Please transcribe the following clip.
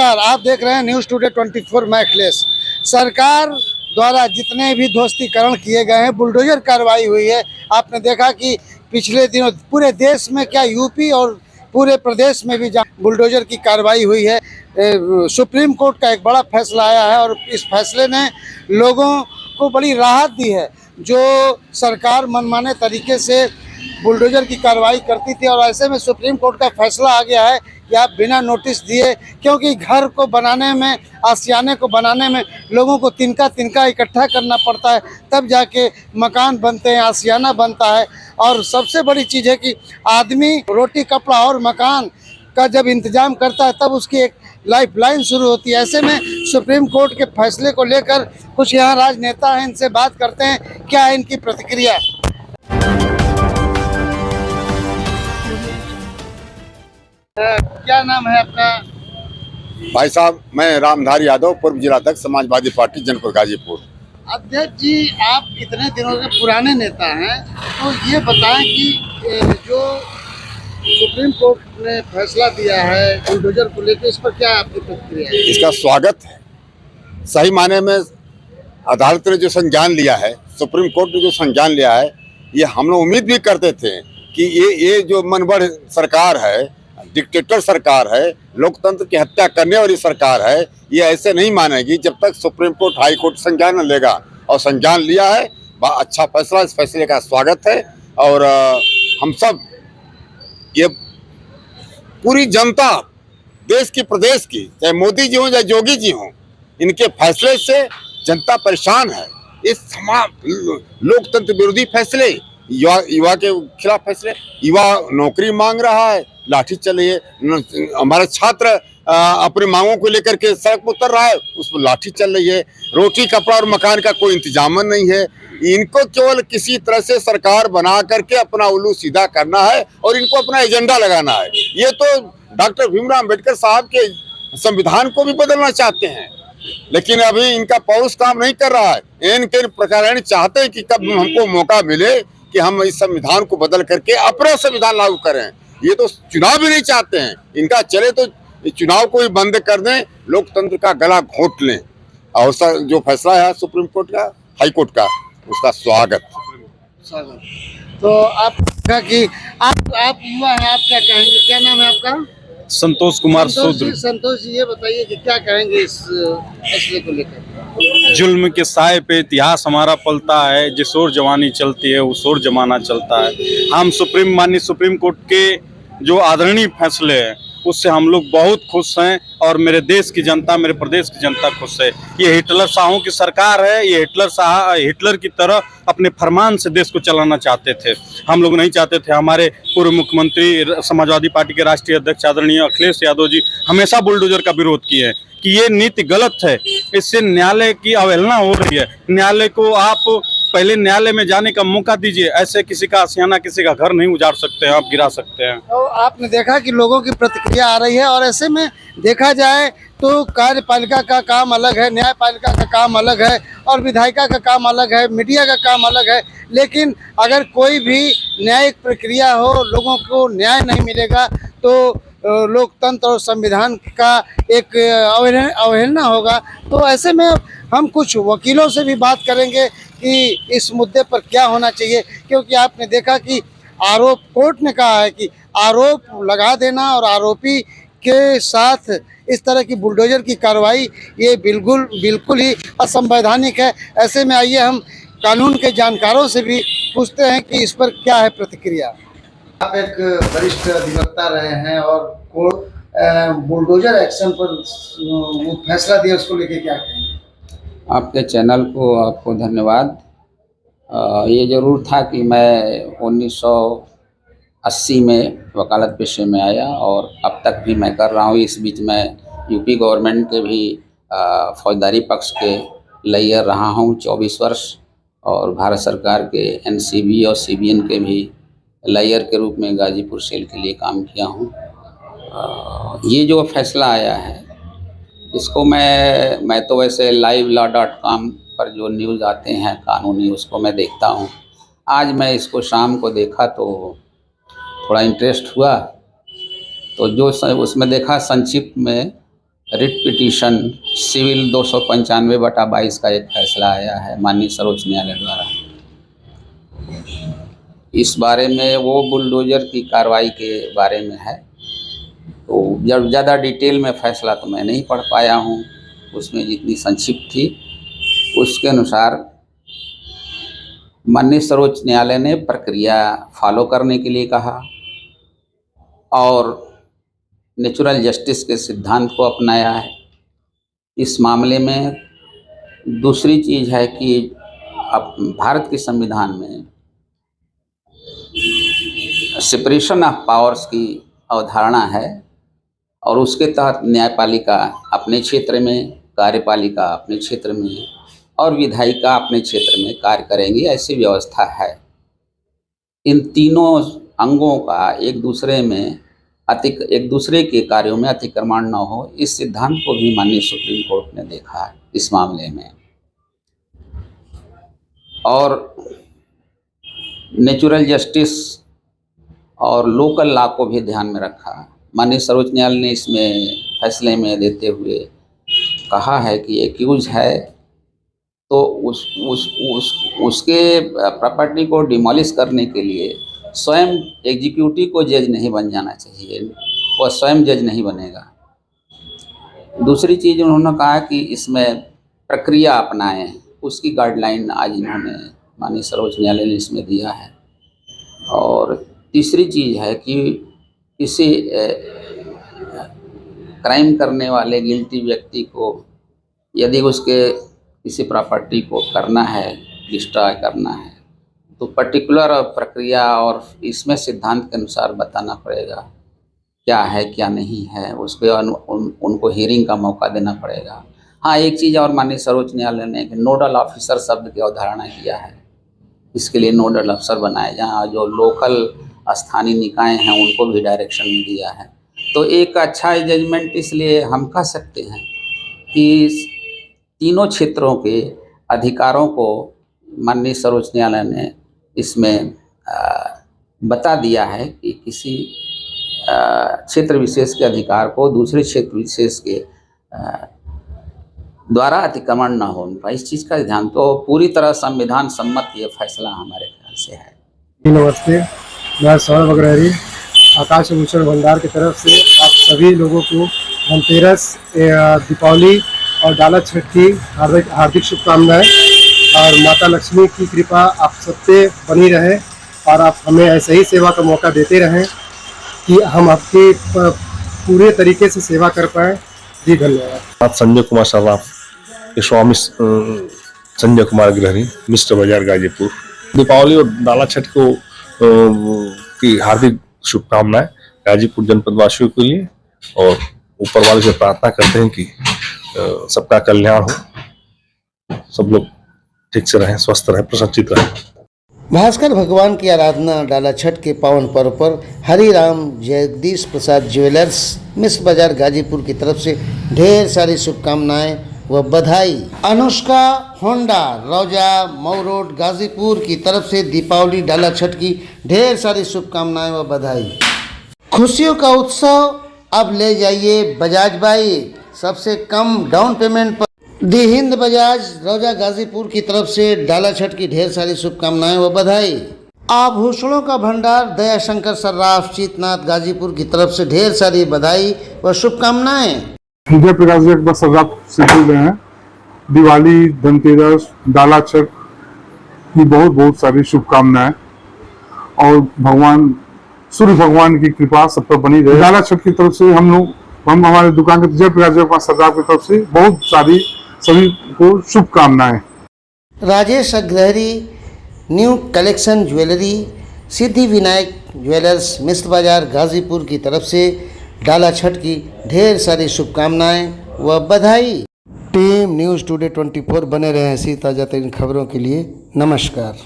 नमस्कार, आप देख रहे हैं न्यूज़ टुडे 24 मैं अखिलेश। सरकार द्वारा जितने भी ध्वस्तीकरण किए गए हैं, बुलडोजर कार्रवाई हुई है। आपने देखा कि पिछले दिनों पूरे देश में, क्या यूपी और पूरे प्रदेश में भी बुलडोजर की कार्रवाई हुई है। सुप्रीम कोर्ट का एक बड़ा फैसला आया है और इस फैसले ने लोगों को बड़ी राहत दी है। जो सरकार मनमाने तरीके से बुलडोजर की कार्रवाई करती थी, और ऐसे में सुप्रीम कोर्ट का फैसला आ गया है कि आप बिना नोटिस दिए, क्योंकि घर को बनाने में, आशियाने को बनाने में लोगों को तिनका तिनका इकट्ठा करना पड़ता है, तब जाके मकान बनते हैं, आशियाना बनता है। और सबसे बड़ी चीज़ है कि आदमी रोटी कपड़ा और मकान का जब इंतजाम करता है, तब उसकी एक लाइफ लाइन शुरू होती है। ऐसे में सुप्रीम कोर्ट के फैसले को लेकर कुछ यहाँ राजनेता हैं, इनसे बात करते हैं, क्या है इनकी प्रतिक्रिया। क्या नाम है आपका? भाई साहब, मैं रामधारी यादव, पूर्व जिलाध्यक्ष समाजवादी पार्टी जनपद गाजीपुर। अध्यक्ष जी, आप इतने दिनों के पुराने नेता हैं, तो ये बताएं कि जो सुप्रीम कोर्ट ने फैसला दिया है बुलडोजर को लेकर, इस पर क्या आपकी प्रतिक्रिया है? इसका स्वागत है। सही माने में अदालत ने जो संज्ञान लिया है, सुप्रीम कोर्ट ने जो संज्ञान लिया है, ये हम लोग उम्मीद भी करते थे कि ये जो मनबढ़ सरकार है, डिक्टेटर सरकार है, लोकतंत्र की हत्या करने वाली सरकार है, ये ऐसे नहीं मानेगी जब तक सुप्रीम कोर्ट, हाई कोर्ट संज्ञान न लेगा। और संज्ञान लिया है, अच्छा फैसला, इस फैसले का स्वागत है। और हम सब, ये पूरी जनता, देश की, प्रदेश की, चाहे मोदी जी हों चाहे योगी जी हों, इनके फैसले से जनता परेशान है। इस लोकतंत्र विरोधी फैसले, युवा के खिलाफ फैसले, युवा नौकरी मांग रहा है, लाठी चल रही है। हमारा छात्र अपनी मांगों को लेकर के सड़क पर उतर रहा है, उस पर लाठी चल रही है। रोटी कपड़ा और मकान का कोई इंतजाम नहीं है। इनको केवल किसी तरह से सरकार बना करके अपना उल्लू सीधा करना है और इनको अपना एजेंडा लगाना है। ये तो डॉक्टर भीमराव अम्बेडकर साहब के संविधान को भी बदलना चाहते हैं, लेकिन अभी इनका पौरुष काम नहीं कर रहा है। इनके प्रकार चाहते हैं कि कब हमको मौका मिले कि हम इस संविधान को बदल करके अपना संविधान लागू करें। ये तो चुनाव भी नहीं चाहते हैं। इनका चले तो चुनाव को भी बंद कर दें, लोकतंत्र का गला घोंट लें। और जो फैसला है सुप्रीम कोर्ट का, हाई कोर्ट का, उसका स्वागत। तो आप कि आप युवा हैं, आप क्या कहेंगे? क्या नाम है आपका? संतोष कुमार सूद्र। संतोष जी, ये बताइए कि क्या कहेंगे इस फैसले को लेकर? जुल्म के साए पे इतिहास हमारा पलता है, जिस ओर जवानी चलती है उस ओर जमाना चलता है। हम माननीय सुप्रीम कोर्ट के जो आदरणीय फैसले हैं उससे हम लोग बहुत खुश हैं, और मेरे देश की जनता, मेरे प्रदेश की जनता खुश है। ये हिटलर शाहों की सरकार है। ये हिटलर की तरह अपने फरमान से देश को चलाना चाहते थे। हम लोग नहीं चाहते थे। हमारे पूर्व मुख्यमंत्री, समाजवादी पार्टी के राष्ट्रीय अध्यक्ष आदरणीय अखिलेश यादव जी हमेशा बुलडोजर का विरोध किए हैं कि ये नीति गलत है, इससे न्यायालय की अवहेलना हो रही है। न्यायालय को आप पहले न्यायालय में जाने का मौका दीजिए। ऐसे किसी का आशियाना, किसी का घर नहीं उजाड़ सकते हैं, आप गिरा सकते हैं। तो आपने देखा कि लोगों की प्रतिक्रिया आ रही है, और ऐसे में देखा जाए तो कार्यपालिका का काम अलग है, न्यायपालिका का काम अलग है, और विधायिका का काम अलग है, मीडिया का काम अलग है। लेकिन अगर कोई भी न्यायिक प्रक्रिया हो, लोगों को न्याय नहीं मिलेगा, तो लोकतंत्र और संविधान का एक अवहेलना होगा। तो ऐसे में हम कुछ वकीलों से भी बात करेंगे कि इस मुद्दे पर क्या होना चाहिए, क्योंकि आपने देखा कि आरोप, कोर्ट ने कहा है कि आरोप लगा देना और आरोपी के साथ इस तरह की बुलडोजर की कार्रवाई, ये बिल्कुल ही असंवैधानिक है। ऐसे में आइए हम कानून के जानकारों से भी पूछते हैं कि इस पर क्या है प्रतिक्रिया। आप एक वरिष्ठ अधिवक्ता रहे हैं, और बुलडोजर एक्शन पर वो फैसला दिया, उसको लेके क्या कहेंगे? आपके चैनल को आपको धन्यवाद। ये ज़रूर था कि मैं 1980 में वकालत पेशे में आया, और अब तक भी मैं कर रहा हूँ। इस बीच में यूपी गवर्नमेंट के भी फौजदारी पक्ष के लॉयर रहा हूँ 24 वर्ष, और भारत सरकार के एनसीबी और सीबीएन के भी लॉयर के रूप में गाजीपुर सेल के लिए काम किया हूँ। ये जो फैसला आया है, इसको मैं तो वैसे livelaw.com पर जो न्यूज़ आते हैं कानूनी, उसको मैं देखता हूँ। आज मैं इसको शाम को देखा तो थोड़ा इंटरेस्ट हुआ, तो जो उसमें देखा संक्षिप्त में रिट पिटीशन सिविल 295/22 का एक फैसला आया है माननीय सर्वोच्च न्यायालय द्वारा। इस बारे में वो बुलडोजर की कार्रवाई के बारे में है। तो जब ज़्यादा डिटेल में फैसला तो मैं नहीं पढ़ पाया हूँ, उसमें जितनी संक्षिप्त थी उसके अनुसार माननीय सर्वोच्च न्यायालय ने प्रक्रिया फॉलो करने के लिए कहा और नेचुरल जस्टिस के सिद्धांत को अपनाया है। इस मामले में दूसरी चीज़ है कि अब भारत के संविधान में सेपरेशन ऑफ पावर्स की अवधारणा है और उसके तहत न्यायपालिका अपने क्षेत्र में, कार्यपालिका अपने क्षेत्र में और विधायिका अपने क्षेत्र में कार्य करेंगी, ऐसी व्यवस्था है। इन तीनों अंगों का एक दूसरे के कार्यों में अतिक्रमण न हो, इस सिद्धांत को भी माननीय सुप्रीम कोर्ट ने देखा है इस मामले में और नेचुरल जस्टिस और लोकल लॉ को भी ध्यान में रखा। माननीय सर्वोच्च न्यायालय ने इसमें फैसले में देते हुए कहा है कि एक्यूज है तो उसके प्रॉपर्टी को डिमोलिश करने के लिए स्वयं एग्जीक्यूटिव को जज नहीं बन जाना चाहिए, वह स्वयं जज नहीं बनेगा। दूसरी चीज़ उन्होंने कहा कि इसमें प्रक्रिया अपनाएं, उसकी गाइडलाइन आज इन्होंने माननीय सर्वोच्च न्यायालय ने इसमें दिया है। और तीसरी चीज़ है कि किसी क्राइम करने वाले गिल्टी व्यक्ति को यदि उसके किसी प्रॉपर्टी को करना है, डिस्ट्रॉय करना है, तो पर्टिकुलर प्रक्रिया और इसमें सिद्धांत के अनुसार बताना पड़ेगा क्या है क्या नहीं है, उस पर उनको हियरिंग का मौका देना पड़ेगा। हाँ, एक चीज़ और माननीय सर्वोच्च न्यायालय ने नोडल ऑफिसर शब्द की अवधारणा किया है। इसके लिए नोडल अफसर बनाए, जहाँ जो लोकल स्थानीय निकाय हैं उनको भी डायरेक्शन दिया है। तो एक अच्छा जजमेंट इसलिए हम कह सकते हैं कि तीनों क्षेत्रों के अधिकारों को माननीय सर्वोच्च न्यायालय ने इसमें बता दिया है कि किसी क्षेत्र विशेष के अधिकार को दूसरे क्षेत्र विशेष के द्वारा अतिक्रमण न हो उनका, इस चीज़ का ध्यान तो पूरी तरह संविधान सम्मत ये फैसला हमारे ख्याल से है। नमस्ते, मैं सौरभ अग्रहरी आकाश भूषण भंडार की तरफ से आप सभी लोगों को धनतेरस, दीपावली और डाला छठ की हार्दिक शुभकामनाएं और माता लक्ष्मी की कृपा आप सब पे बनी रहे और आप हमें ऐसे ही सेवा का मौका देते रहें कि हम आपकी पूरे तरीके से सेवा कर पाएँ। जी धन्यवाद। आप संजय कुमार सर्राफ के स्वामी संजय कुमार अग्रहरी, मिस्टर बाजार गाजीपुर। दीपावली और डाला छठ को की हार्दिक शुभकामनाएं गाजीपुर जनपद वासियों के लिए और ऊपर वाले से प्रार्थना करते हैं कि सबका कल्याण हो, सब लोग ठीक से रहें, स्वस्थ रहें, प्रसन्नचित रहें। भास्कर भगवान की आराधना डाला छठ के पावन पर्व पर हरिराम जगदीश प्रसाद ज्वेलर्स मिस्र बाजार गाजीपुर की तरफ से ढेर सारी शुभकामनाएं व बधाई। अनुष्का होंडा रौजा मऊ रोड गाजीपुर की तरफ से दीपावली डाला छठ की ढेर सारी शुभकामनाएं व बधाई। खुशियों का उत्सव अब ले जाइए बजाज बाइक, सबसे कम डाउन पेमेंट पर। दी हिंद बजाज रौजा गाजीपुर की तरफ से डाला छठ की ढेर सारी शुभकामनाएं व बधाई। आभूषणों का भंडार दया शंकर सर्राफ चीतनाथ गाजीपुर की तरफ से ढेर सारी बधाई व शुभकामनाएं। जय प्रकाश जी अकबर सर्राफ से बोल रहे हैं। दिवाली, धनतेरस, डाला छठ की बहुत बहुत सारी शुभकामनाएं और भगवान सूर्य भगवान की कृपा सब पर बनी रहे। डाला छठ की तरफ से हम हमारे दुकान के जय प्रकाश जी अकबर सर्राफ की तरफ से बहुत सारी सभी को शुभकामनाएं। Rajesh Agrahari new collection jewellery Siddhi Vinayak jewellers Mishra बाजार गाजीपुर की तरफ से डाला छठ की ढेर सारी शुभकामनाएं व बधाई। टीम न्यूज़ टुडे 24 बने रहे ऐसी ताज़ा तरीन खबरों के लिए। नमस्कार।